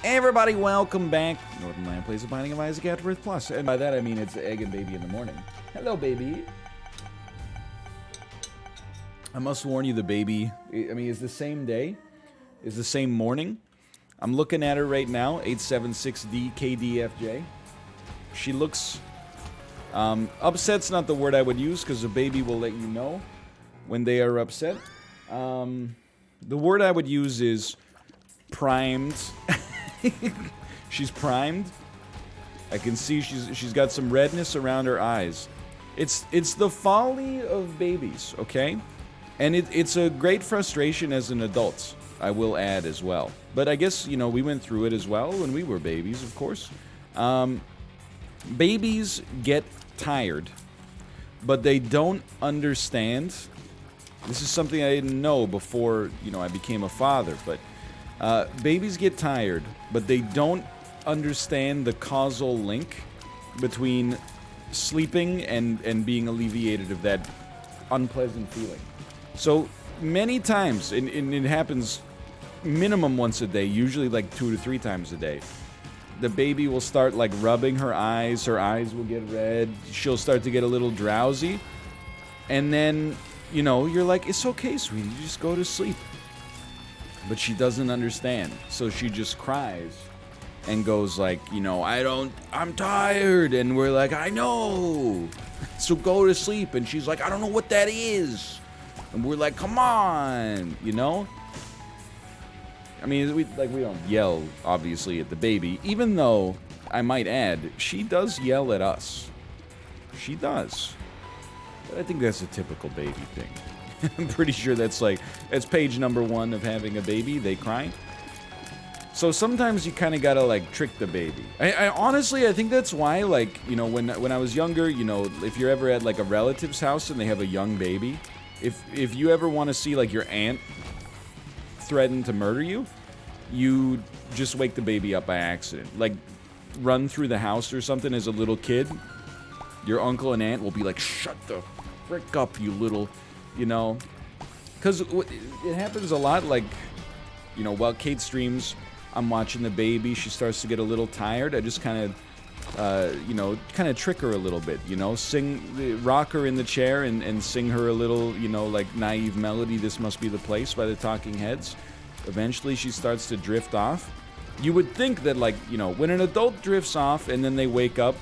Hey everybody, welcome back. Northernlion plays The Binding of Isaac AFTERBIRTH Plus. And by that I mean it's egg and baby in the morning. Hello, baby. I must warn you, the baby, is the same day, is the same morning. I'm looking at her right now, 876DKDFJ. She looks, upset's not the word I would use because the baby will let you know when they are upset. The word I would use is primed. She's primed. I can see she's got some redness around her eyes. It's the folly of babies, okay? And it's a great frustration as an adult, I will add as well. But I guess, you know, we went through it as well when we were babies, of course. Babies get tired, but they don't understand. This is something I didn't know before, you know, I became a father, but babies get tired, but they don't understand the causal link between sleeping and being alleviated of that unpleasant feeling. So many times, and it happens minimum once a day, usually like 2 to 3 times a day, the baby will start like rubbing her eyes will get red, she'll start to get a little drowsy, and then, you know, you're like, it's okay, sweetie, you just go to sleep. But she doesn't understand, so she just cries and goes like, you know, I'm tired, and we're like, I know, so go to sleep, and she's like, I don't know what that is, and we're like, come on, you know? I mean, we don't yell, obviously, at the baby, even though, I might add, she does yell at us. She does. But I think that's a typical baby thing. I'm pretty sure that's page number 1 of having a baby, they cry. So sometimes you kind of gotta like trick the baby. I honestly, I think that's why, like, you know, when I was younger, you know, if you're ever at like a relative's house and they have a young baby, if you ever want to see like your aunt threaten to murder you, you just wake the baby up by accident. Like, run through the house or something as a little kid. Your uncle and aunt will be like, shut the frick up, you little... You know, because it happens a lot, like, you know, while Kate streams, I'm watching the baby, she starts to get a little tired, I just kind of, you know, kind of trick her a little bit, you know, rock her in the chair and sing her a little, you know, like, naive melody, This Must Be the Place by the Talking Heads. Eventually she starts to drift off. You would think that, like, you know, when an adult drifts off and then they wake up,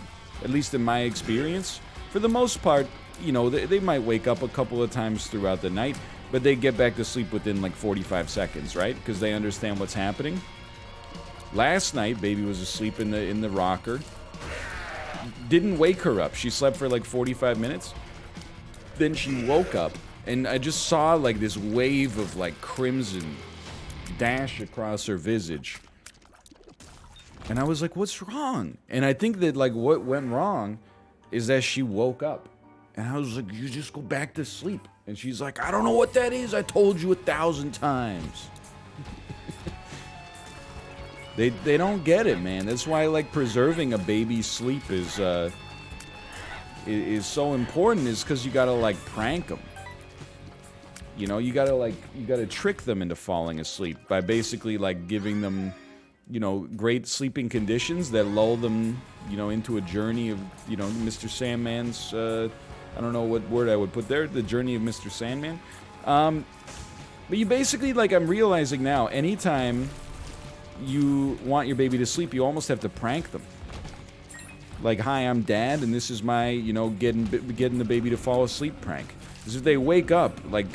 at least in my experience, for the most part, you know, they might wake up a couple of times throughout the night, but they get back to sleep within like 45 seconds, right? Because they understand what's happening. Last night, baby was asleep in the rocker. Didn't wake her up. She slept for like 45 minutes. Then she woke up, and I just saw like this wave of like crimson dash across her visage. And I was like, what's wrong? And I think that like what went wrong is that she woke up. And I was like, you just go back to sleep. And she's like, I don't know what that is. I told you 1,000 times. They don't get it, man. That's why, like, preserving a baby's sleep is so important, is because you gotta, like, prank them. You know, you gotta trick them into falling asleep by basically, like, giving them, you know, great sleeping conditions that lull them, you know, into a journey of, you know, Mr. Sandman's, I don't know what word I would put there, the journey of Mr. Sandman. But you basically, like, I'm realizing now, anytime you want your baby to sleep, you almost have to prank them. Like, hi, I'm dad, and this is my, you know, getting the baby to fall asleep prank. Because if they wake up, like,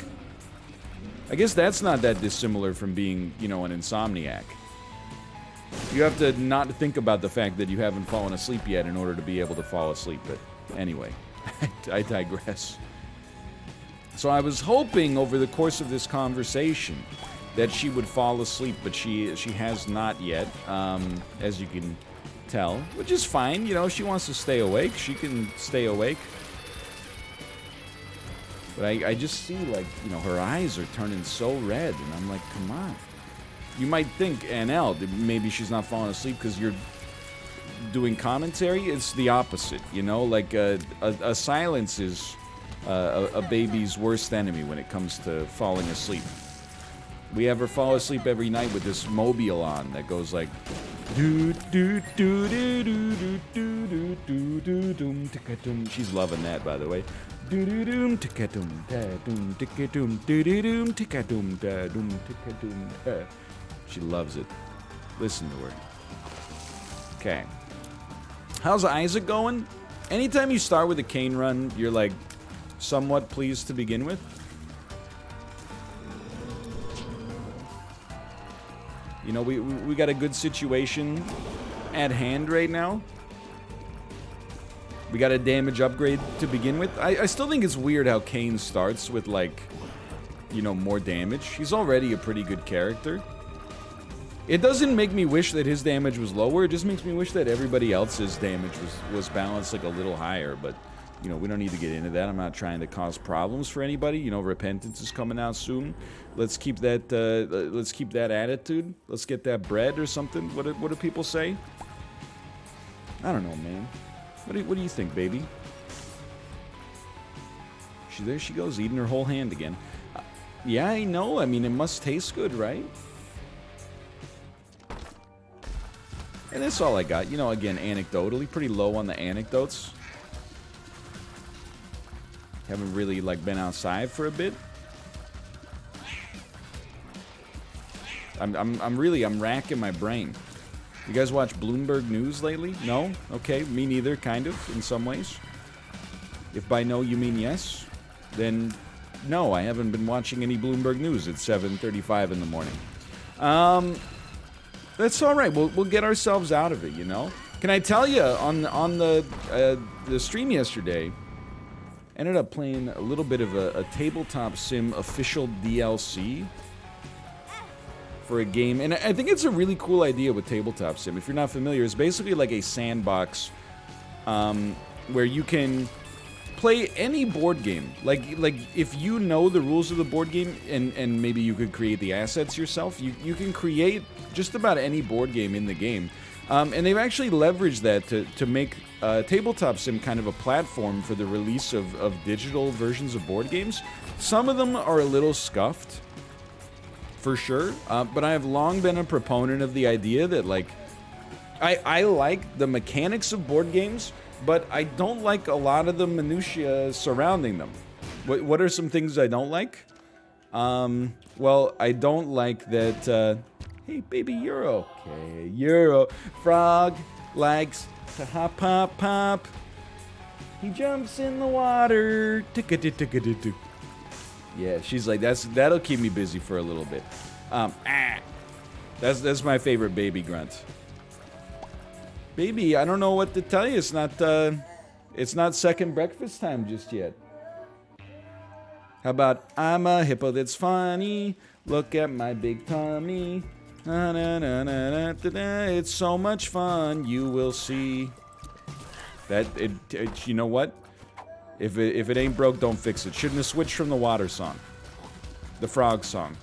I guess that's not that dissimilar from being, you know, an insomniac. You have to not think about the fact that you haven't fallen asleep yet in order to be able to fall asleep, but anyway. I digress. So I was hoping over the course of this conversation that she would fall asleep, but she has not yet, as you can tell, which is fine. You know, she wants to stay awake. She can stay awake. But I just see, like, you know, her eyes are turning so red, and I'm like, come on. You might think, NL, that maybe she's not falling asleep because you're doing commentary. It's the opposite, you know, like a silence is a baby's worst enemy when it comes to falling asleep. We have her fall asleep every night with this mobile on that goes like She's loving that, by the way. She loves it. Listen to her. Okay. How's Isaac going? Anytime you start with a cane run, you're like somewhat pleased to begin with. You know, we got a good situation at hand right now. We got a damage upgrade to begin with. I still think it's weird how Kane starts with, like, you know, more damage. He's already a pretty good character. It doesn't make me wish that his damage was lower. It just makes me wish that everybody else's damage was balanced, like, a little higher. But, you know, we don't need to get into that. I'm not trying to cause problems for anybody. You know, Repentance is coming out soon. Let's keep that attitude. Let's get that bread or something. What do people say? I don't know, man. What do you think, baby? There she goes, eating her whole hand again. Yeah, I know. I mean, it must taste good, right? And that's all I got. You know, again, anecdotally, pretty low on the anecdotes. Haven't really, like, been outside for a bit. I'm racking my brain. You guys watch Bloomberg News lately? No? Okay, me neither, kind of, in some ways. If by no you mean yes, then no, I haven't been watching any Bloomberg News at 7:35 in the morning. That's all right. We'll get ourselves out of it, you know? Can I tell you, on the stream yesterday, ended up playing a little bit of a tabletop sim official DLC for a game, and I think it's a really cool idea with tabletop sim. If you're not familiar, it's basically like a sandbox where you can play any board game. Like if you know the rules of the board game, and maybe you could create the assets yourself, you can create just about any board game in the game. And they've actually leveraged that to make tabletop sim kind of a platform for the release of digital versions of board games. Some of them are a little scuffed, for sure, but I have long been a proponent of the idea that, like, I like the mechanics of board games, but I don't like a lot of the minutiae surrounding them. What are some things I don't like? Well, I don't like that, hey, baby, you're okay. You're frog likes to hop, hop, hop. He jumps in the water. Yeah, she's like, that'll keep me busy for a little bit. That's my favorite baby grunt. Baby, I don't know what to tell you. It's not second breakfast time just yet. How about, I'm a hippo that's funny. Look at my big tummy. Na, na, na, na, na, da, da. It's so much fun, you will see. You know what? If it ain't broke, don't fix it. Shouldn't have switched from the water song. The frog song.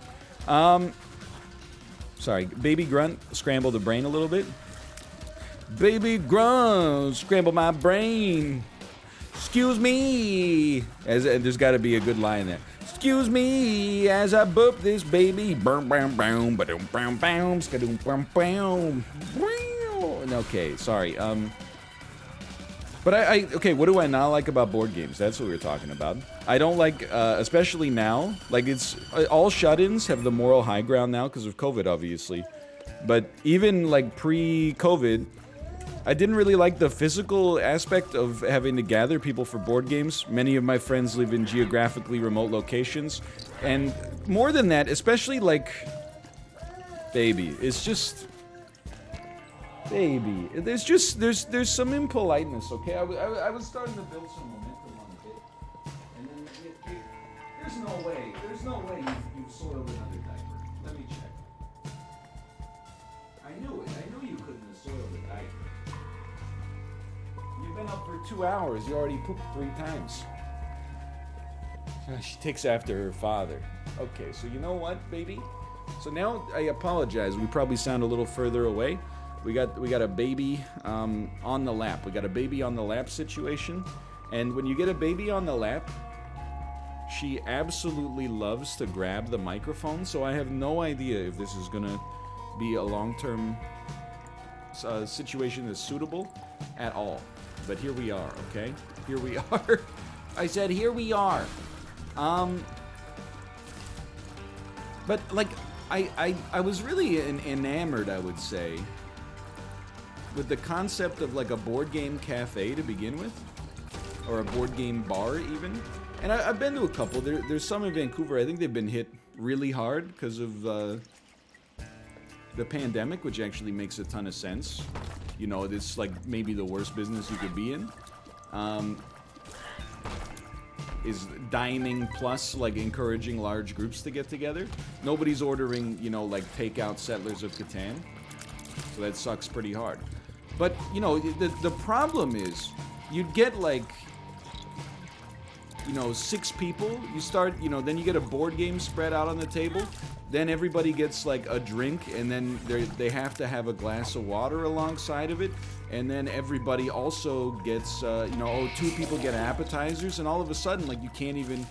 Sorry, baby grunt, scramble the brain a little bit. Baby grunt, scramble my brain. Excuse me. There's got to be a good line there. Excuse me as I boop this baby. Okay, sorry. But okay, what do I not like about board games? That's what we were talking about. I don't like, especially now, like it's, all shut-ins have the moral high ground now because of COVID, obviously. But even like pre-COVID, I didn't really like the physical aspect of having to gather people for board games. Many of my friends live in geographically remote locations. And more than that, especially like, baby, it's just... Baby, there's some impoliteness, okay? I was starting to build some momentum on the bit, and then there's no way you've soiled another diaper. Let me check. I knew you couldn't have soiled a diaper. You've been up for 2 hours. You already pooped 3 times. She takes after her father. Okay, so you know what, baby? So now I apologize. We probably sound a little further away. We got a baby on the lap. We got a baby on the lap situation. And when you get a baby on the lap, she absolutely loves to grab the microphone. So I have no idea if this is going to be a long-term situation that's suitable at all. But here we are, okay? Here we are. I said, here we are. But, like, I was really enamored, I would say, with the concept of, like, a board game cafe to begin with. Or a board game bar, even. And I've been to a couple. There's some in Vancouver. I think they've been hit really hard because of the pandemic, which actually makes a ton of sense. You know, it's, like, maybe the worst business you could be in. Is dining plus, like, encouraging large groups to get together. Nobody's ordering, you know, like, takeout Settlers of Catan. So that sucks pretty hard. But, you know, the problem is, you'd get, like, you know, 6 people. You start, you know, then you get a board game spread out on the table. Then everybody gets, like, a drink, and then they have to have a glass of water alongside of it. And then everybody also gets, you know, 2 people get appetizers, and all of a sudden, like, you can't even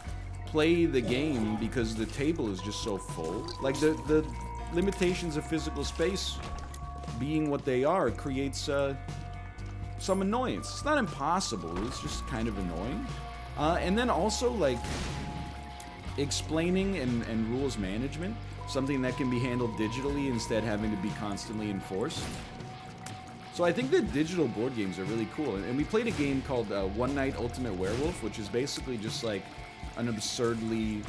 play the game because the table is just so full. Like, the limitations of physical space being what they are creates some annoyance. It's not impossible, it's just kind of annoying. And then also, like, explaining and rules management, something that can be handled digitally instead having to be constantly enforced. So I think that digital board games are really cool. And we played a game called One Night Ultimate Werewolf, which is basically just like an absurdly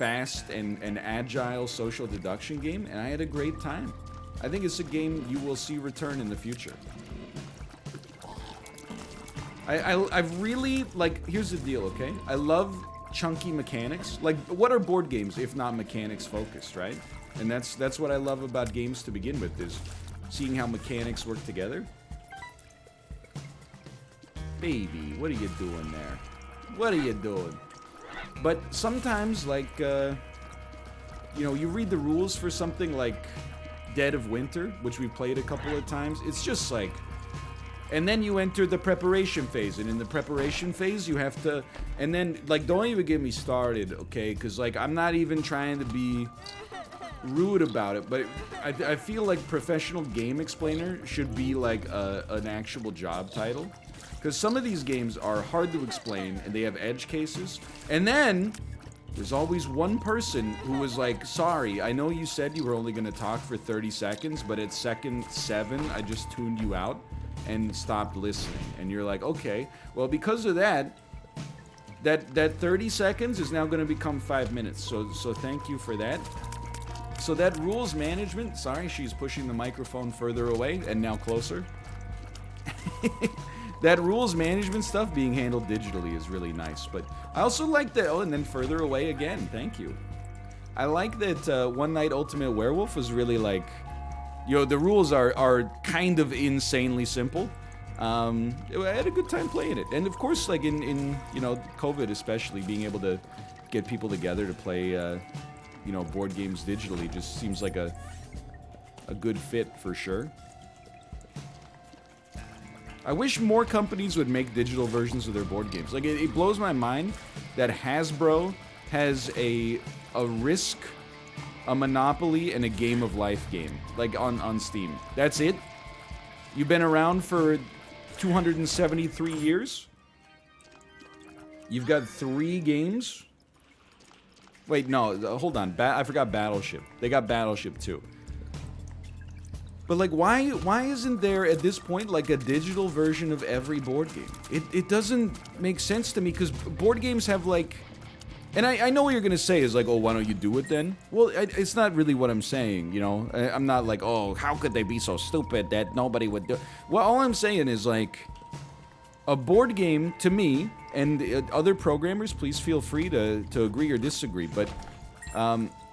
fast and agile social deduction game, and I had a great time. I think it's a game you will see return in the future. I've really, like, here's the deal, okay? I love chunky mechanics. Like, what are board games if not mechanics focused, right? And that's what I love about games to begin with, is seeing how mechanics work together. Baby, what are you doing there? What are you doing? But sometimes, like, you know, you read the rules for something like Dead of Winter, which we played a couple of times. It's just like, and then you enter the preparation phase, and in the preparation phase you have to, and then, like, don't even get me started, okay? Because, like, I'm not even trying to be rude about it, but I feel like professional game explainer should be like an actual job title, because some of these games are hard to explain and they have edge cases, and then there's always one person who is like, sorry, I know you said you were only going to talk for 30 seconds, but at second 7 I just tuned you out and stopped listening. And you're like, okay, well, because of that 30 seconds is now going to become 5 minutes, so thank you for that. So that rules management, sorry, she's pushing the microphone further away and now closer. That rules management stuff being handled digitally is really nice. But I also like that, oh, and then further away again, thank you. I like that One Night Ultimate Werewolf was really like, you know, the rules are kind of insanely simple. I had a good time playing it. And of course, like in you know, COVID especially, being able to get people together to play you know, board games digitally just seems like a good fit for sure. I wish more companies would make digital versions of their board games. Like, it blows my mind that Hasbro has a Risk, a Monopoly, and a Game of Life game, like, on Steam. That's it? You've been around for 273 years? You've got 3 games? Wait, no, hold on. I forgot Battleship. They got Battleship too. But, like, why isn't there at this point like a digital version of every board game? It doesn't make sense to me, because board games have, like, and I know what you're gonna say is like, oh, why don't you do it then? Well, it's not really what I'm saying, you know. I'm not like, oh, how could they be so stupid that nobody would do? Well, all I'm saying is, like, a board game, to me, and other programmers, please feel free to agree or disagree, but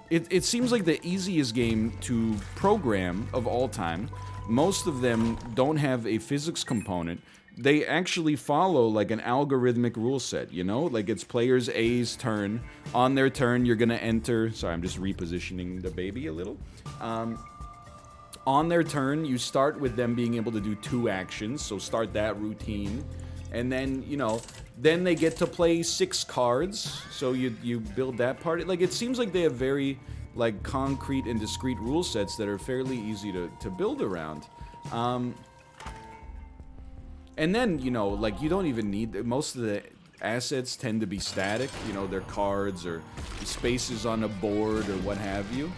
it seems like the easiest game to program of all time. Most of them don't have a physics component. They actually follow like an algorithmic rule set, you know? Like, it's players A's turn. On their turn, you're gonna enter... Sorry, I'm just repositioning the baby a little. On their turn, you start with them being able to do 2 actions, so start that routine. And then, you know, then they get to play 6 cards, so you build that part. Like, it seems like they have very, like, concrete and discrete rule sets that are fairly easy to build around. And then, you know, like, you don't even need... Most of the assets tend to be static. You know, they're cards or spaces on a board or what have you.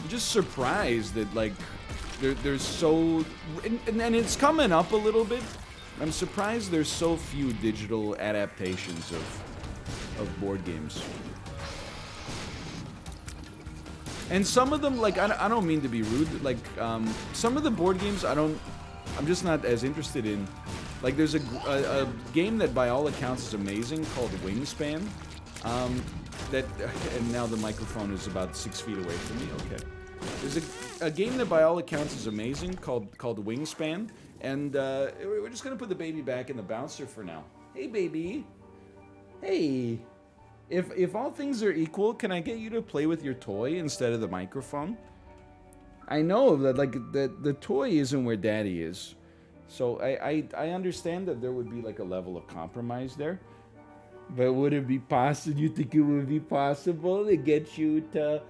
I'm just surprised that, like, there's so... And it's coming up a little bit. I'm surprised there's so few digital adaptations of board games. And some of them, like, I don't mean to be rude, like, some of the board games I'm just not as interested in. Like, there's a game that by all accounts is amazing called Wingspan. And now the microphone is about 6 feet away from me, okay. There's a game that by all accounts is amazing called Wingspan. And we're just gonna put the baby back in the bouncer for now. Hey, baby. Hey. If all things are equal, can I get you to play with your toy instead of the microphone? I know that, like, the toy isn't where Daddy is. So I understand that there would be, like, a level of compromise there. But would it be possible? You think it would be possible to get you to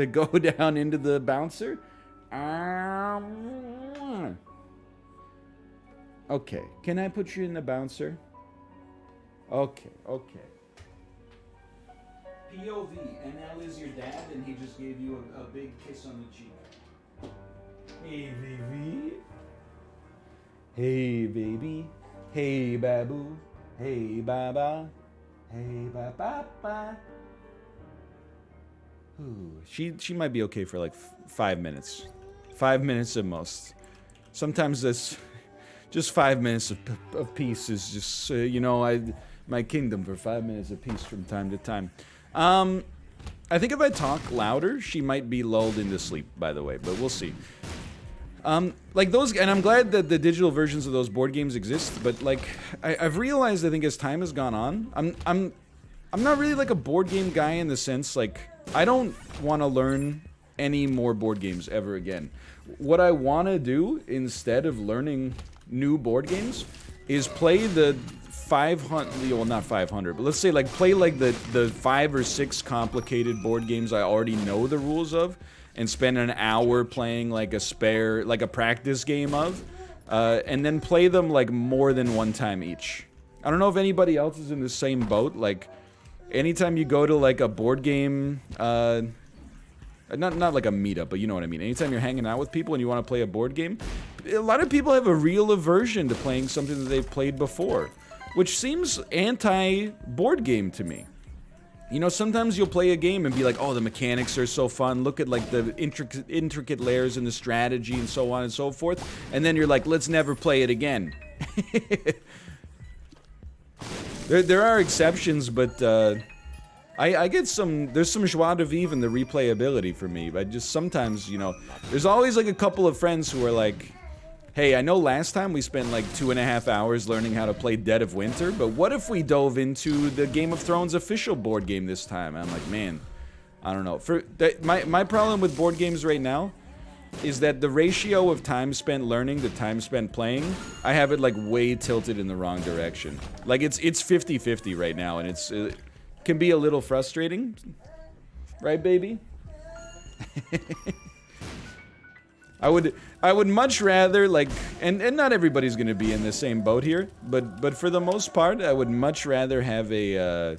go down into the bouncer? Okay, can I put you in the bouncer? Okay. POV, and now is your dad, and he just gave you a big kiss on the cheek. Hey, baby. Hey, baby. Hey, babu. Hey, baba. Hey, ba. Ooh, she might be okay for like 5 minutes. 5 minutes at most. Sometimes that's just 5 minutes of peace is just, you know, my kingdom for 5 minutes of peace from time to time. I think if I talk louder, she might be lulled into sleep, by the way, but we'll see. Like those, and I'm glad that the digital versions of those board games exist, but like, I've realized, I think as time has gone on, I'm not really like a board game guy in the sense, like, I don't want to learn any more board games ever again. What I want to do, instead of learning new board games, is play the 500, well, not 500, but let's say, like, play like the 5 or 6 complicated board games I already know the rules of, and spend an hour playing like a practice game of, and then play them like more than one time each. I don't know if anybody else is in the same boat. Like, anytime you go to like a board game, not like a meetup, but you know what I mean. Anytime you're hanging out with people and you want to play a board game, a lot of people have a real aversion to playing something that they've played before, which seems anti-board game to me. You know, sometimes you'll play a game and be like, oh, the mechanics are so fun, look at like the intricate layers and the strategy and so on and so forth, and then you're like, let's never play it again. There are exceptions, but I get there's some joie de vivre in the replayability for me. But just sometimes, you know, there's always like a couple of friends who are like, hey, I know last time we spent like 2.5 hours learning how to play Dead of Winter, but what if we dove into the Game of Thrones official board game this time? And I'm like, man, I don't know. My problem with board games right now is that the ratio of time spent learning to time spent playing, I have it like way tilted in the wrong direction. Like it's 50-50 right now, and it can be a little frustrating. Right, baby? I would much rather, like, and not everybody's gonna be in the same boat here, but for the most part, I would much rather have a,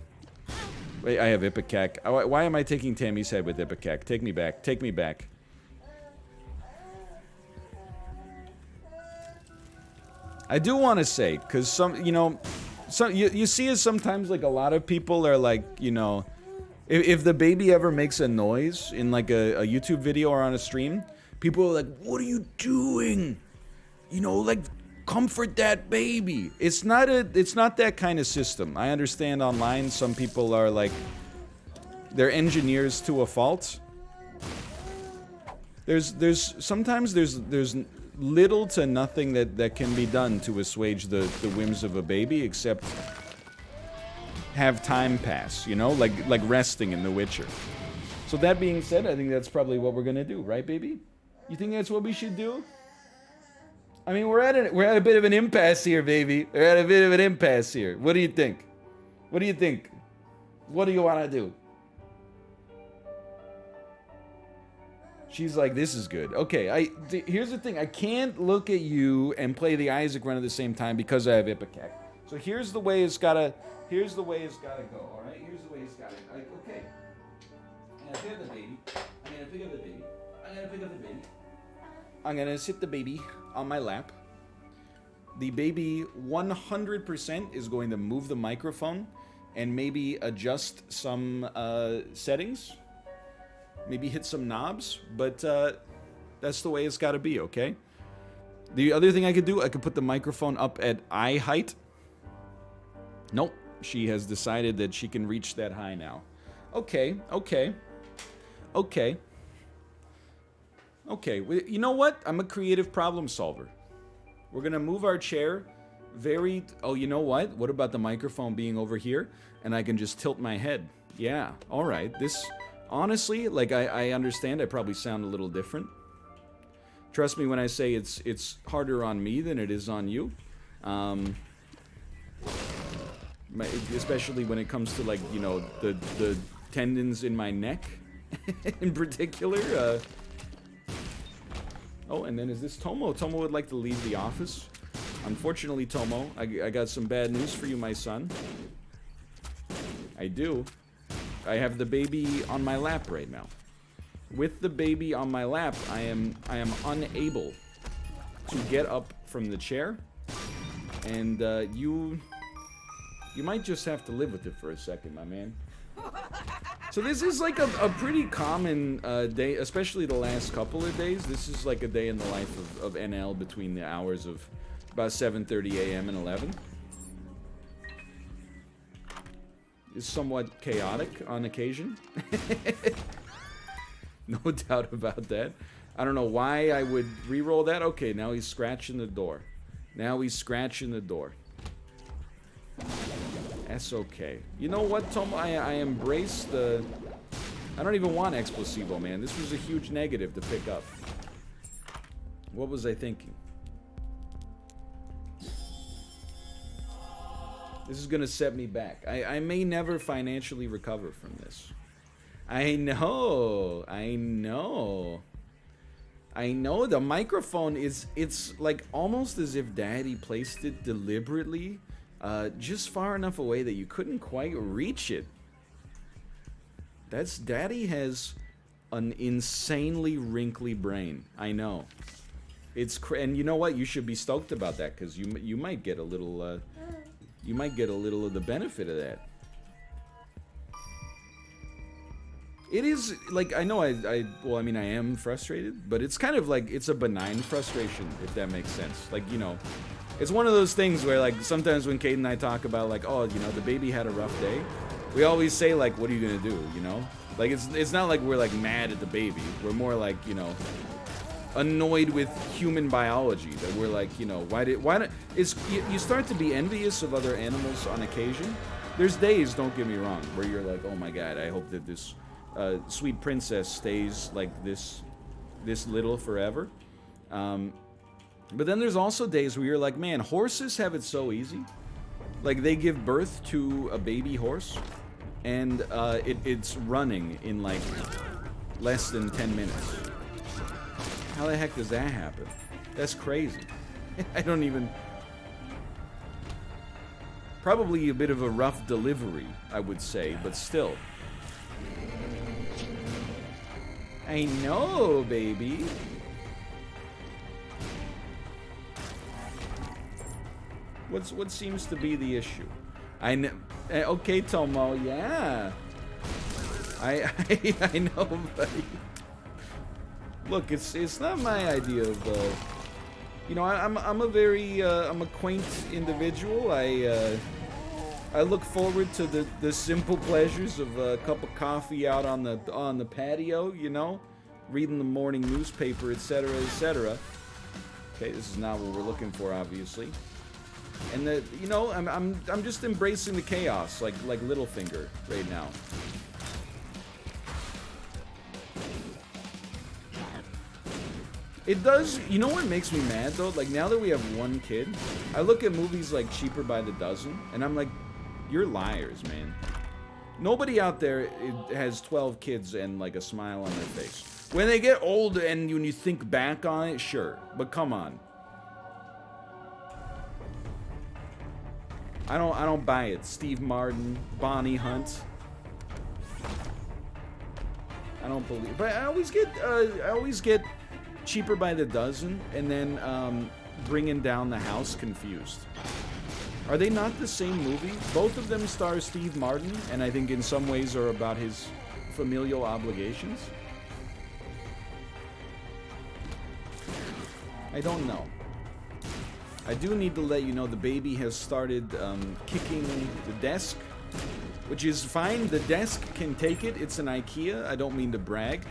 wait, I have Ipecac. Why am I taking Tammy's head with Ipecac? Take me back, take me back. I do want to say, because you see it sometimes, like, a lot of people are like, you know, if the baby ever makes a noise in, like, a YouTube video or on a stream, people are like, what are you doing? You know, like, comfort that baby. It's not that kind of system. I understand online some people are like, they're engineers to a fault. Sometimes there's little to nothing that can be done to assuage the whims of a baby except have time pass, you know, like resting in The Witcher. So that being said, I think that's probably what we're gonna do, right, baby? You think that's what we should do? I mean, we're at a bit of an impasse here, baby. We're at a bit of an impasse here. What do you think? What do you think? What do you want to do? She's like, this is good. Okay, here's the thing. I can't look at you and play the Isaac run at the same time because I have Ipecac. So here's the way it's gotta go, alright? Here's the way it's gotta go. Okay. I'm gonna pick up the baby. I'm gonna sit the baby on my lap. The baby 100% is going to move the microphone and maybe adjust some settings. Maybe hit some knobs, but that's the way it's got to be, okay? The other thing I could do, I could put the microphone up at eye height. Nope, she has decided that she can reach that high now. Okay. You know what? I'm a creative problem solver. We're gonna move our chair very... Oh, you know what? What about the microphone being over here? And I can just tilt my head. Yeah, alright. This... Honestly, like, I understand I probably sound a little different. Trust me when I say it's harder on me than it is on you. Especially when it comes to, like, you know, the tendons in my neck in particular. Oh, and then is this Tomo? Tomo would like to leave the office. Unfortunately, Tomo, I got some bad news for you, my son. I do. I have the baby on my lap right now. With the baby on my lap, I am unable to get up from the chair, and you might just have to live with it for a second, my man. So this is like a pretty common day, especially the last couple of days. This is like a day in the life of NL between the hours of about 7:30 a.m. and 11. Is somewhat chaotic on occasion. No doubt about that. I don't know why I would re-roll that. Okay, now he's scratching the door. That's okay. You know what, Tomo? I embrace the... I don't even want Explosivo, man. This was a huge negative to pick up. What was I thinking? This is gonna set me back. I may never financially recover from this. I know. The microphone it's like almost as if Daddy placed it deliberately, just far enough away that you couldn't quite reach it. Daddy has an insanely wrinkly brain. I know. And you know what? You should be stoked about that, because you might get a little. You might get a little of the benefit of that. It is, like, I know well, I mean, I am frustrated, but it's kind of like, it's a benign frustration, if that makes sense. Like, you know, it's one of those things where, like, sometimes when Kate and I talk about, like, oh, you know, the baby had a rough day, we always say, like, what are you gonna do, you know? Like, it's not like we're, like, mad at the baby. We're more like, you know, annoyed with human biology, that we're like, you know, why don't you start to be envious of other animals on occasion. There's days, don't get me wrong, where you're like, oh my god, I hope that this sweet princess stays like this little forever. But then there's also days where you're like, man, horses have it so easy. Like, they give birth to a baby horse, and it's running in like less than 10 minutes. How the heck does that happen? That's crazy. I don't even... Probably a bit of a rough delivery, I would say, but still. I know, baby. What seems to be the issue? I know. Okay, Tomo. Yeah. I know, buddy. Look, it's not my idea of. You know, I'm a very I'm a quaint individual. I look forward to the simple pleasures of a cup of coffee out on the patio. You know, reading the morning newspaper, etc., etc. Okay, this is not what we're looking for, obviously. And you know, I'm just embracing the chaos, like Littlefinger right now. It does, you know what makes me mad though? Like, now that we have one kid, I look at movies like Cheaper by the Dozen, and I'm like, you're liars, man. Nobody out there has 12 kids and like a smile on their face. When they get old and when you think back on it, sure. But come on. I don't buy it. Steve Martin, Bonnie Hunt. I don't believe. But I always get cheaper by the dozen, and then bringing down the house confused. Are they not the same movie? Both of them star Steve Martin, and I think in some ways are about his familial obligations. I don't know. I do need to let you know the baby has started kicking the desk, which is fine. The desk can take it. It's an IKEA. I don't mean to brag.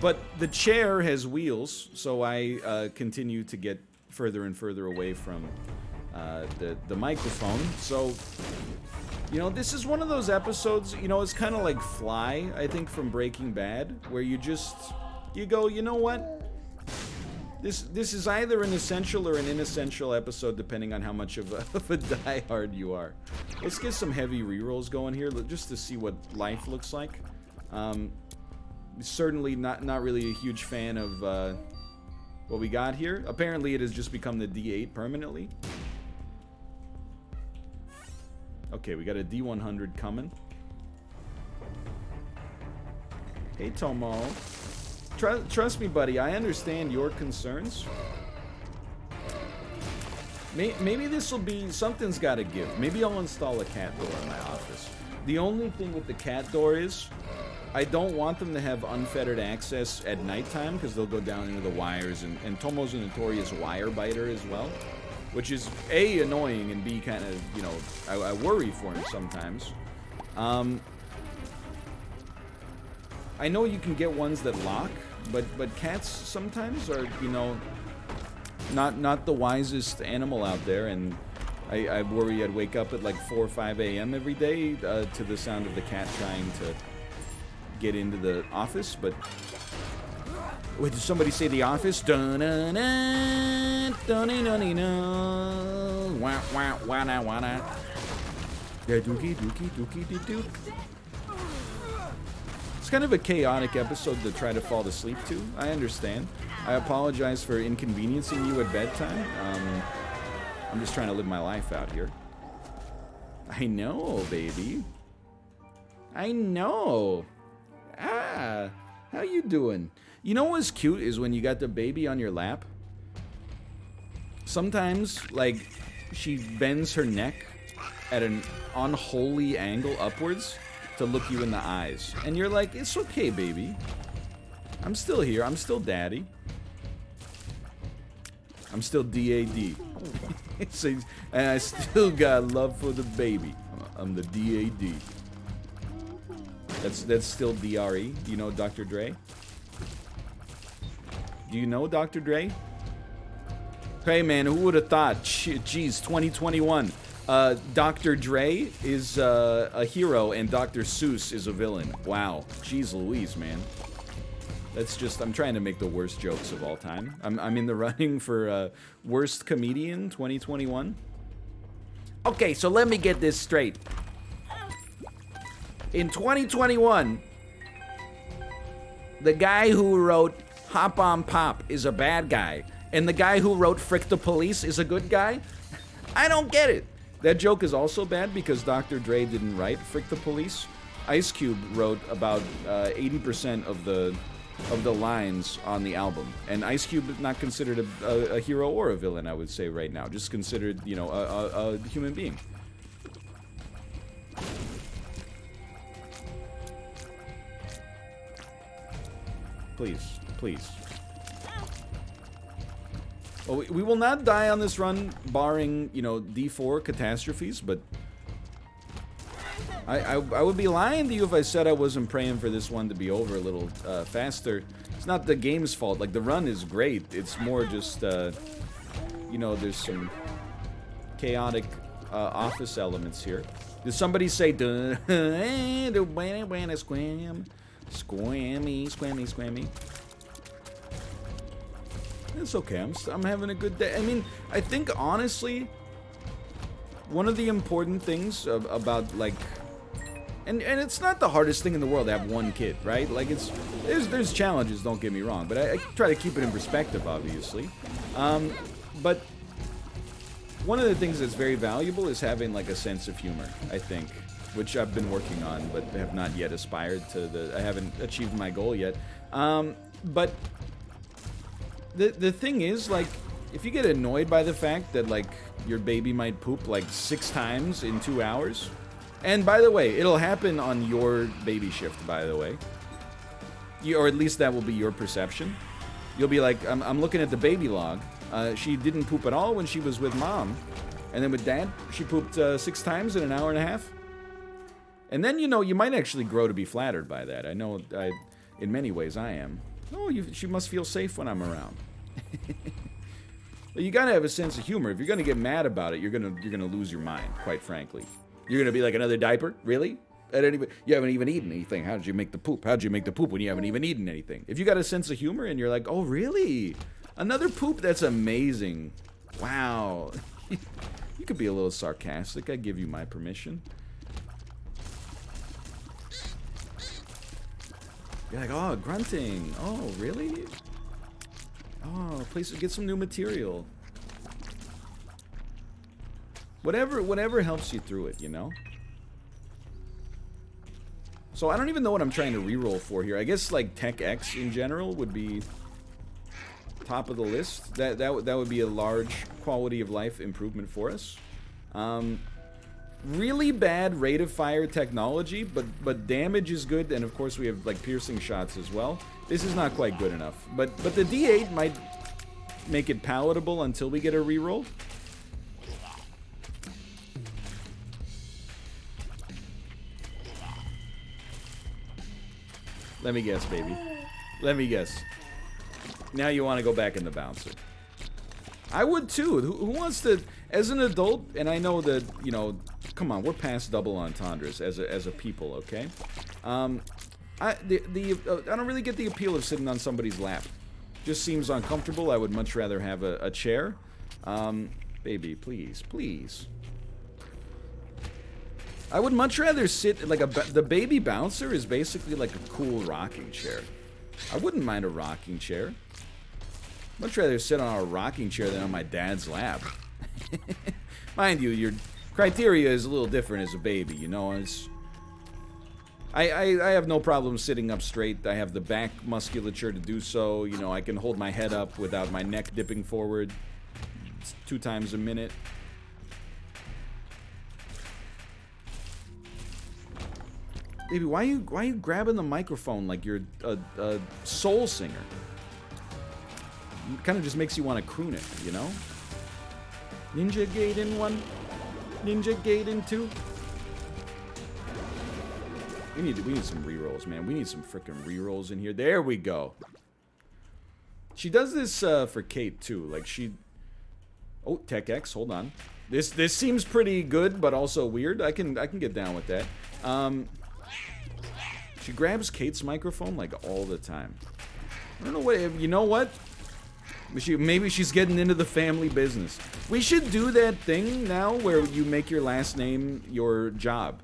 But the chair has wheels, so I continue to get further and further away from the microphone. So, you know, this is one of those episodes, you know, it's kind of like Fly, I think, from Breaking Bad, where you go, you know what? This is either an essential or an inessential episode, depending on how much of a diehard you are. Let's get some heavy rerolls going here, just to see what life looks like. Certainly not really a huge fan of what we got here. Apparently, it has just become the D8 permanently. Okay, we got a D100 coming. Hey, Tomo. Trust me, buddy, I understand your concerns. Maybe this will be... Something's got to give. Maybe I'll install a cat door in my office. The only thing with the cat door is... I don't want them to have unfettered access at nighttime, because they'll go down into the wires, and Tomo's a notorious wire biter as well. Which is, A, annoying, and B, kind of, you know, I worry for him sometimes. I know you can get ones that lock, but cats sometimes are, you know, not the wisest animal out there, and I worry I'd wake up at like 4 or 5 a.m. every day to the sound of the cat trying to get into the office. But wait, did somebody say The Office? Dun-dun-dun, dun-dun-dun-dun, wah-wah-wah-na-wah-na. Dookie-dookie-dookie-doo-doo. It's kind of a chaotic episode to try to fall asleep to. I understand. I apologize for inconveniencing you at bedtime. I'm just trying to live my life out here. I know, baby. I know. Ah, how you doing? You know what's cute is when you got the baby on your lap. Sometimes, like, she bends her neck at an unholy angle upwards to look you in the eyes. And you're like, it's okay, baby. I'm still here. I'm still daddy. I'm still DAD. And I still got love for the baby. I'm the DAD. That's still DRE. Do you know Dr. Dre? Do you know Dr. Dre? Hey man, who would have thought? Jeez, 2021. Dr. Dre is a hero and Dr. Seuss is a villain. Wow. Jeez Louise, man. That's just, I'm trying to make the worst jokes of all time. I'm in the running for worst comedian 2021. Okay, so let me get this straight. In 2021, the guy who wrote Hop on Pop is a bad guy, and the guy who wrote Frick the Police is a good guy? I don't get it. That joke is also bad because Dr. Dre didn't write Frick the Police. Ice Cube wrote about 80% of the lines on the album, and Ice Cube is not considered a hero or a villain, I would say right now. Just considered, you know, a human being. Please, please. Well, we will not die on this run, barring, you know, D4 catastrophes, but I would be lying to you if I said I wasn't praying for this one to be over a little faster. It's not the game's fault. Like, the run is great. It's more just, you know, there's some chaotic office elements here. Did somebody say, squam? Squammy, squammy, squammy. It's okay. I'm having a good day. I mean, I think honestly, one of the important things about like And it's not the hardest thing in the world to have one kid, right? Like, there's challenges, don't get me wrong, but I try to keep it in perspective, obviously. But one of the things that's very valuable is having, like, a sense of humor, I think, which I've been working on, but have not yet aspired to I haven't achieved my goal yet. But the thing is, like, if you get annoyed by the fact that, like, your baby might poop, like, 6 times in 2 hours, and by the way, it'll happen on your baby shift, by the way. Or at least that will be your perception. You'll be like, I'm looking at the baby log. She didn't poop at all when she was with mom. And then with dad, she pooped 6 times in an hour and a half. And then, you know, you might actually grow to be flattered by that. I know, in many ways, I am. Oh, she must feel safe when I'm around. But you gotta have a sense of humor. If you're gonna get mad about it, you're gonna lose your mind, quite frankly. You're gonna be like, another diaper? Really? You haven't even eaten anything. How did you make the poop? How'd you make the poop when you haven't even eaten anything? If you got a sense of humor and you're like, oh, really? Another poop? That's amazing. Wow. You could be a little sarcastic. I give you my permission. You're like, oh, grunting. Oh, really? Oh, get some new material. Whatever helps you through it, you know? So I don't even know what I'm trying to reroll for here. I guess, like, Tech X in general would be top of the list. That would be a large quality of life improvement for us. Really bad rate of fire technology, but damage is good, and of course we have, like, piercing shots as well. This is not quite good enough. But the D8 might make it palatable until we get a reroll. Let me guess, baby. Let me guess. Now you want to go back in the bouncer. I would too. Who wants to, as an adult, and I know that, you know, come on, we're past double entendres as a people, okay? I don't really get the appeal of sitting on somebody's lap. Just seems uncomfortable. I would much rather have a chair. Baby, please, please. I would much rather sit, like, the baby bouncer is basically like a cool rocking chair. I wouldn't mind a rocking chair. Much rather sit on a rocking chair than on my dad's lap. Mind you, your criteria is a little different as a baby, you know. I have no problem sitting up straight. I have the back musculature to do so. You know, I can hold my head up without my neck dipping forward 2 times a minute. Baby, why are you grabbing the microphone like you're a soul singer? It kind of just makes you want to croon it, you know? Ninja Gaiden 1, Ninja Gaiden 2. We need some rerolls, man. We need some freaking rerolls in here. There we go. She does this for Kate too. Like oh, Tech X, hold on. This seems pretty good, but also weird. I can get down with that. She grabs Kate's microphone like all the time. I don't know what. You know what? Maybe she's getting into the family business. We should do that thing now where you make your last name your job.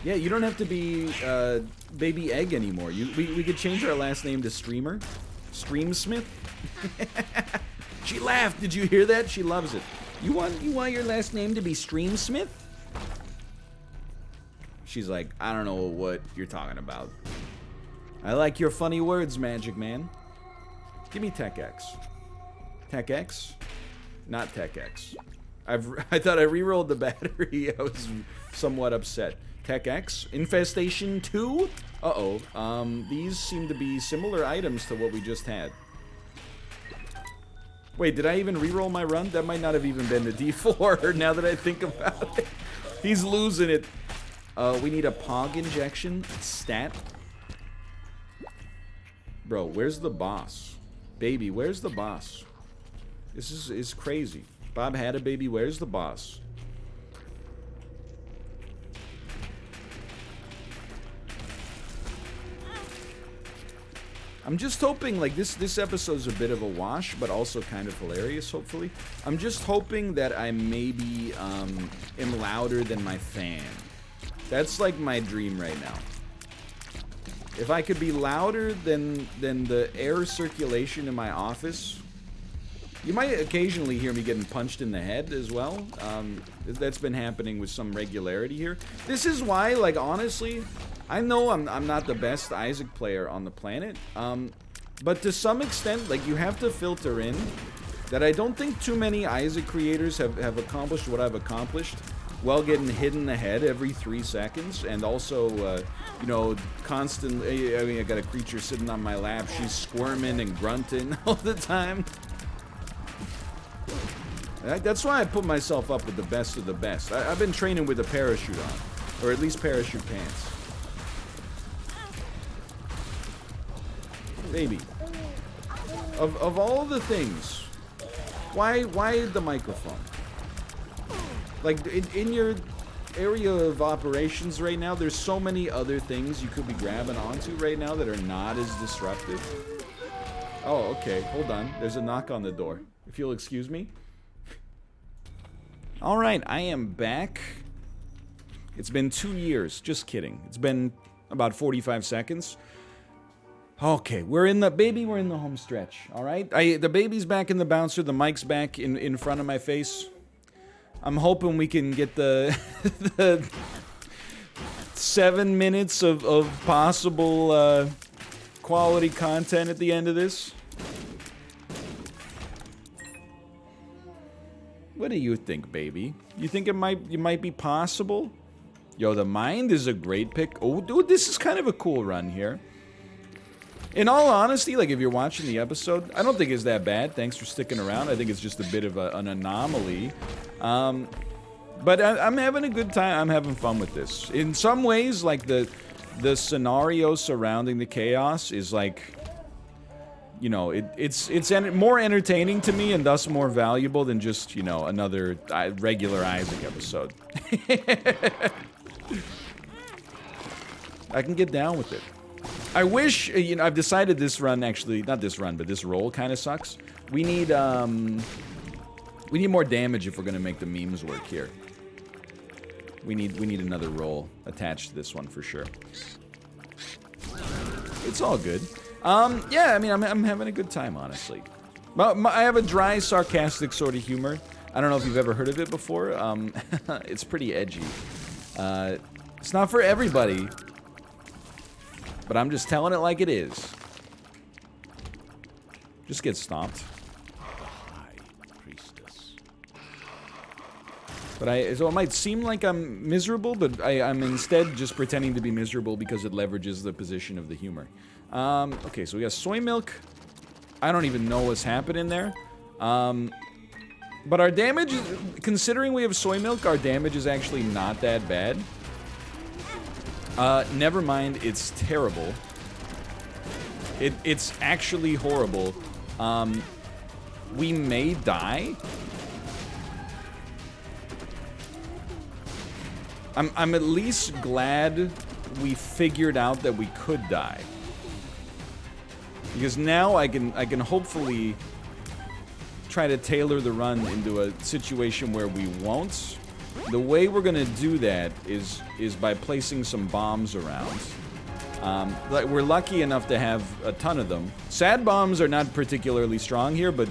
Yeah, you don't have to be Baby Egg anymore. We could change our last name to Streamer. Streamsmith. She laughed. Did you hear that? She loves it. You want your last name to be Streamsmith? She's like, I don't know what you're talking about. I like your funny words, Magic Man. Give me Tech X. Tech X? Not Tech X. I thought I re-rolled the battery. I was somewhat upset. Tech X? Infestation 2? Uh-oh. These seem to be similar items to what we just had. Wait, did I even re-roll my run? That might not have even been the D4 now that I think about it. He's losing it. We need a POG injection. Stat. Bro, where's the boss? Baby, where's the boss? This is crazy. Bob had a baby, where's the boss? I'm just hoping, like, this episode's a bit of a wash, but also kind of hilarious, hopefully. I'm just hoping that I maybe, am louder than my fan. That's, like, my dream right now. If I could be louder than the air circulation in my office... You might occasionally hear me getting punched in the head as well. That's been happening with some regularity here. This is why, like, honestly... I know I'm not the best Isaac player on the planet, but to some extent, like, you have to filter in that I don't think too many Isaac creators have accomplished what I've accomplished while getting hit in the head every 3 seconds, and also, you know, constantly, I mean, I got a creature sitting on my lap, she's squirming and grunting all the time. That's why I put myself up with the best of the best. I've been training with a parachute on, or at least parachute pants. Baby, of all the things, why the microphone? Like, in your area of operations right now, there's so many other things you could be grabbing onto right now that are not as disruptive. Oh, okay, hold on. There's a knock on the door. If you'll excuse me. Alright, I am back. It's been 2 years. Just kidding. It's been about 45 seconds. Okay, we're in the home stretch, all right? The baby's back in the bouncer, the mic's back in front of my face. I'm hoping we can get the 7 minutes of possible quality content at the end of this. What do you think, baby? You think it might be possible? Yo, the mind is a great pick. Oh, dude, this is kind of a cool run here. In all honesty, like, if you're watching the episode, I don't think it's that bad. Thanks for sticking around. I think it's just a bit of an anomaly. But I'm having a good time. I'm having fun with this. In some ways, like, the scenario surrounding the chaos is, like, you know, it's more entertaining to me and thus more valuable than just, you know, another regular Isaac episode. I can get down with it. I wish, you know, I've decided this run actually, not this run, but this roll kind of sucks. We need more damage if we're gonna make the memes work here. We need another roll attached to this one for sure. It's all good. Yeah, I mean, I'm having a good time, honestly. I have a dry, sarcastic sort of humor. I don't know if you've ever heard of it before. It's pretty edgy. It's not for everybody. But I'm just telling it like it is. Just get stomped. But so it might seem like I'm miserable, but I'm instead just pretending to be miserable because it leverages the position of the humor. Okay, so we got soy milk. I don't even know what's happening there. But our damage, considering we have soy milk, our damage is actually not that bad. Never mind, it's terrible. It's actually horrible. We may die. I'm at least glad we figured out that we could die. Because now I can hopefully try to tailor the run into a situation where we won't. The way we're gonna do that is by placing some bombs around. Like, we're lucky enough to have a ton of them. Sad bombs are not particularly strong here, but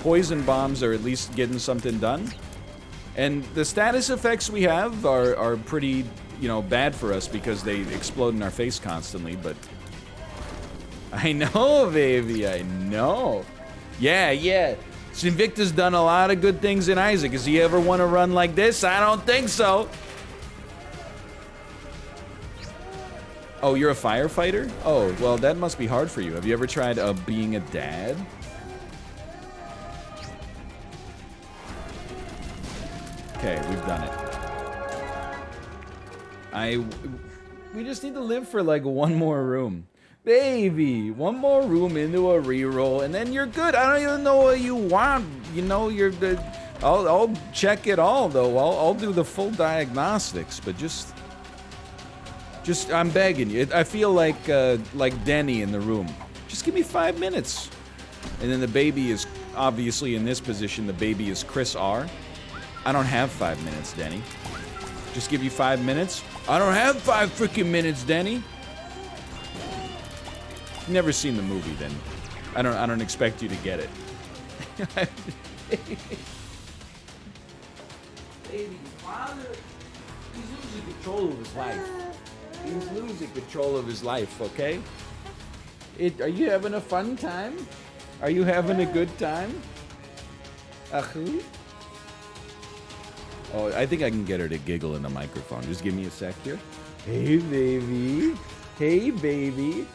poison bombs are at least getting something done. And the status effects we have are pretty, you know, bad for us because they explode in our face constantly, but... I know, baby, I know. Yeah. Invicta's done a lot of good things in Isaac. Does he ever want to run like this? I don't think so. Oh, you're a firefighter? Oh, well, that must be hard for you. Have you ever tried being a dad? Okay, we've done it. We just need to live for like one more room. Baby, one more room into a reroll, and then you're good. I don't even know what you want. You know, I'll check it all, though. I'll do the full diagnostics, but just I'm begging you. I feel like Denny in the room. Just give me 5 minutes. And then the baby is obviously in this position. The baby is Chris R. I don't have 5 minutes, Denny. Just give you 5 minutes? I don't have 5 freaking minutes, Denny. Never seen the movie, then. I don't expect you to get it. Baby, father, he's losing control of his life. He's losing control of his life, okay? Are you having a fun time? Are you having a good time? Ahu? Oh, I think I can get her to giggle in the microphone. Just give me a sec here. Hey, baby. Hey, baby.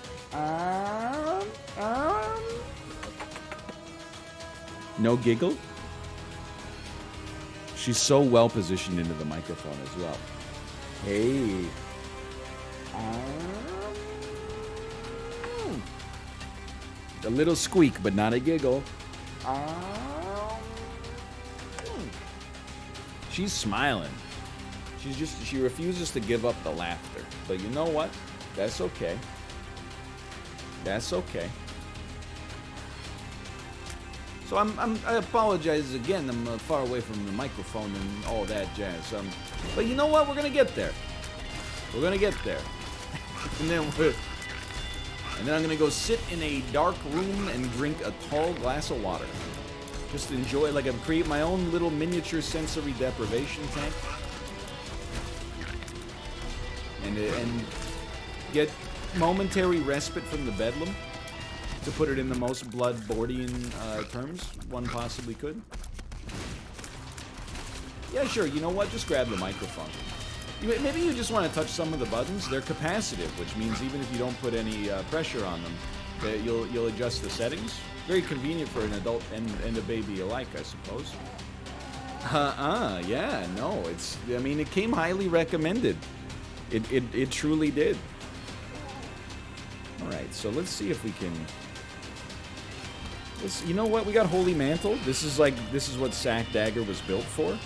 No giggle? She's so well positioned into the microphone as well. Hey. A little squeak, but not a giggle. She's smiling. She refuses to give up the laughter. But you know what? That's okay. That's okay. So I apologize again. I'm far away from the microphone and all that jazz. But you know what? We're gonna get there. We're gonna get there. and then I'm gonna go sit in a dark room and drink a tall glass of water. Just enjoy, like I've created my own little miniature sensory deprivation tank. And get momentary respite from the bedlam, to put it in the most blood-bordian terms one possibly could. Yeah, sure, you know what? Just grab the microphone. Maybe you just want to touch some of the buttons. They're capacitive, which means even if you don't put any pressure on them, you'll adjust the settings. Very convenient for an adult and a baby alike, I suppose. Yeah, no, I mean, it came highly recommended. It truly did. Alright, so let's see if we can... you know what? We got Holy Mantle. This is what Sack Dagger was built for.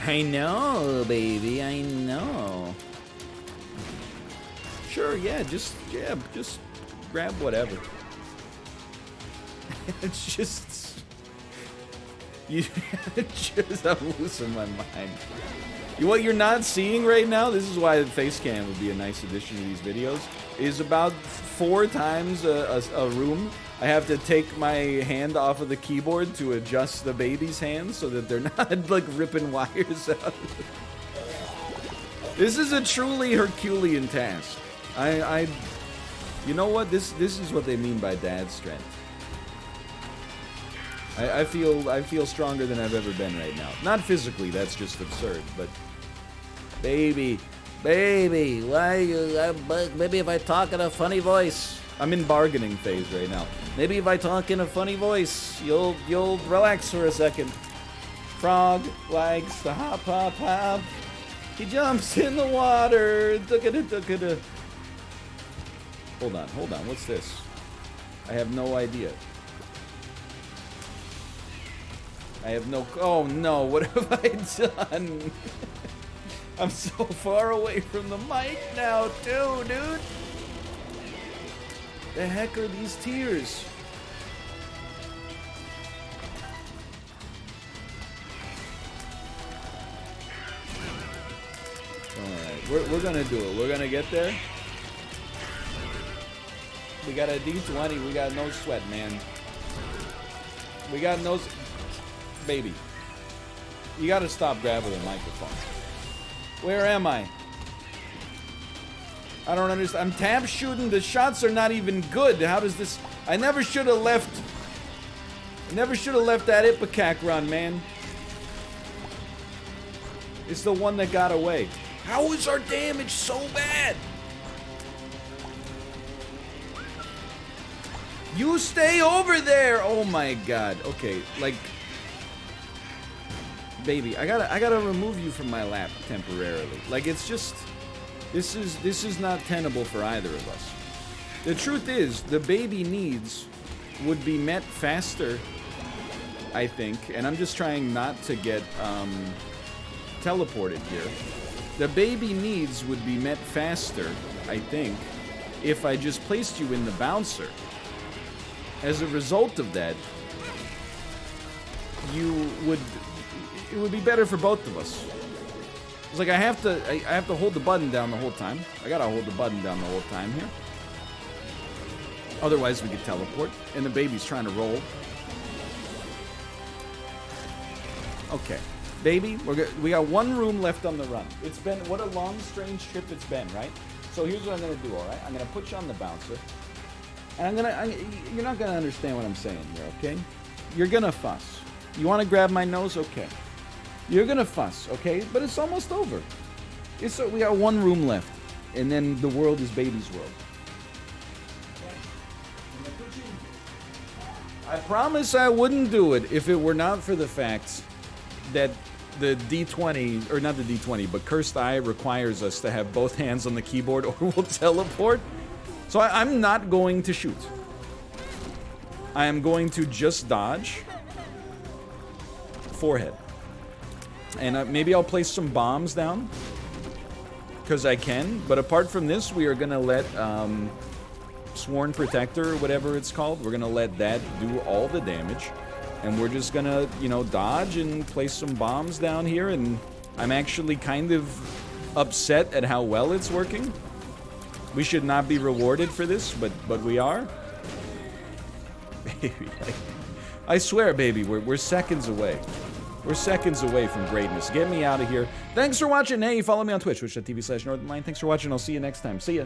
I know, baby, I know. Sure, yeah, just grab whatever. It's just... I'm losing my mind. What you're not seeing right now, this is why the face cam would be a nice addition to these videos, is about 4 times a room. I have to take my hand off of the keyboard to adjust the baby's hands so that they're not like ripping wires out. This is a truly Herculean task. You know what? This is what they mean by dad strength. I feel stronger than I've ever been right now. Not physically, that's just absurd, but baby, why you? Maybe if I talk in a funny voice. I'm in bargaining phase right now. Maybe if I talk in a funny voice, you'll relax for a second. Frog likes to hop, hop, hop. He jumps in the water. Hold on. What's this? I have no idea. Oh no, what have I done? I'm so far away from the mic now, too, dude. The heck are these tears? Alright, we're gonna do it. We're gonna get there. We got a D20. We got no sweat, man. We got no... Baby. You gotta stop grabbing the microphone. Where am I? I don't understand. I'm tap shooting. The shots are not even good. How does this... I never should have left... that Ipecac run, man. It's the one that got away. How is our damage so bad? You stay over there! Oh my god. Okay, like... Baby, I gotta remove you from my lap temporarily. Like, it's just... This is not tenable for either of us. The truth is, the baby needs would be met faster, I think, and I'm just trying not to get teleported here. The baby needs would be met faster, I think, if I just placed you in the bouncer. As a result of that, it would be better for both of us. It's like I have to hold the button down the whole time. I gotta hold the button down the whole time here. Otherwise, we could teleport, and the baby's trying to roll. Okay, baby, we got one room left on the run. It's been, what a long, strange trip it's been, right? So here's what I'm gonna do, all right? I'm gonna put you on the bouncer, and you're not gonna understand what I'm saying here, okay? You're gonna fuss. You wanna grab my nose? Okay. You're gonna fuss, okay? But it's almost over. We got one room left, and then the world is baby's world. I promise I wouldn't do it if it were not for the fact that the D20, or not the D20, but Cursed Eye requires us to have both hands on the keyboard or we'll teleport. So I'm not going to shoot. I am going to just dodge. Forehead. And maybe I'll place some bombs down. Because I can. But apart from this, we are going to let Sworn Protector, or whatever it's called, we're going to let that do all the damage. And we're just going to, you know, dodge and place some bombs down here. And I'm actually kind of upset at how well it's working. We should not be rewarded for this, but we are. Baby, I swear, baby, we're seconds away. We're seconds away from greatness. Get me out of here. Thanks for watching. Hey, follow me on Twitch, twitch.tv/Northernlion. Thanks for watching. I'll see you next time. See ya.